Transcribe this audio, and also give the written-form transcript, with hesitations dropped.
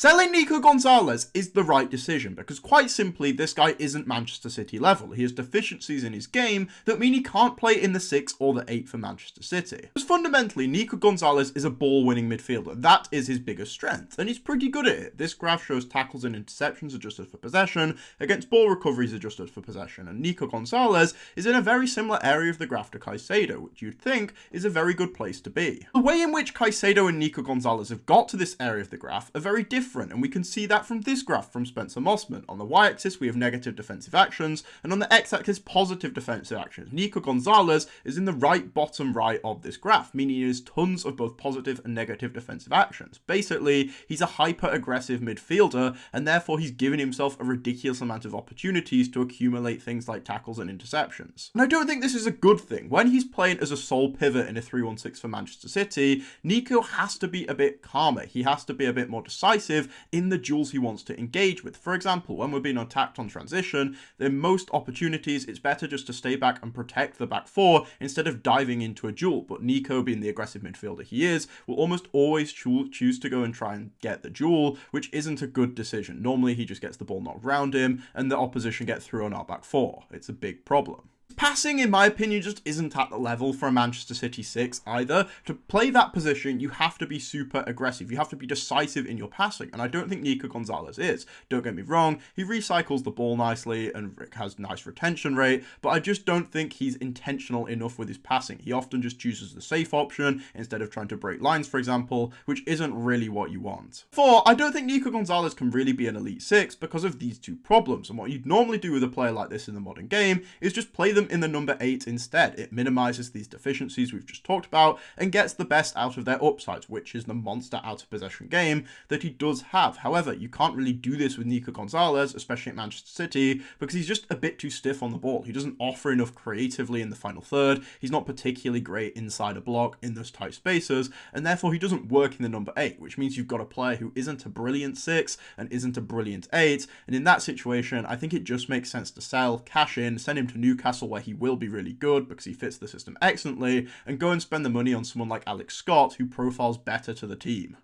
Selling Nico Gonzalez is the right decision because quite simply this guy isn't Manchester City level. He has deficiencies in his game that mean he can't play in the 6 or the 8 for Manchester City. Because fundamentally Nico Gonzalez is a ball winning midfielder. That is his biggest strength and he's pretty good at it. This graph shows tackles and interceptions adjusted for possession against ball recoveries adjusted for possession, and Nico Gonzalez is in a very similar area of the graph to Caicedo, which you'd think is a very good place to be. The way in which Caicedo and Nico Gonzalez have got to this area of the graph are very different, and we can see that from this graph from Spencer Mossman. On the y-axis we have negative defensive actions, and on the x-axis positive defensive actions. Nico Gonzalez is in the bottom right of this graph, meaning he has tons of both positive and negative defensive actions. Basically, he's a hyper-aggressive midfielder, and therefore he's given himself a ridiculous amount of opportunities to accumulate things like tackles and interceptions. And I don't think this is a good thing. When he's playing as a sole pivot in a 3-1-6 for Manchester City, Nico has to be a bit calmer. He has to be a bit more decisive in the duels he wants to engage with. For example, when we're being attacked on transition, in most opportunities it's better just to stay back and protect the back four instead of diving into a duel. But Nico, being the aggressive midfielder he is, will almost always choose to go and try and get the duel, which isn't a good decision. Normally he just gets the ball knocked around him and the opposition get through on our back four. It's a big problem. Passing, in my opinion, just isn't at the level for a Manchester City 6 either. To play that position, you have to be super aggressive. You have to be decisive in your passing, and I don't think Nico Gonzalez is. Don't get me wrong, he recycles the ball nicely and has nice retention rate, but I just don't think he's intentional enough with his passing. He often just chooses the safe option instead of trying to break lines, for example, which isn't really what you want. 4, I don't think Nico Gonzalez can really be an elite 6 because of these two problems, and what you'd normally do with a player like this in the modern game is just play them in the number 8 instead. It minimizes these deficiencies we've just talked about and gets the best out of their upsides, which is the monster out of possession game that he does have. However, you can't really do this with Nico Gonzalez, especially at Manchester City, because he's just a bit too stiff on the ball. He doesn't offer enough creatively in the final third. He's not particularly great inside a block in those tight spaces, and therefore he doesn't work in the number 8, which means you've got a player who isn't a brilliant 6 and isn't a brilliant 8, and in that situation I think it just makes sense to sell, cash in, send him to Newcastle where he will be really good because he fits the system excellently, and go and spend the money on someone like Alex Scott who profiles better to the team.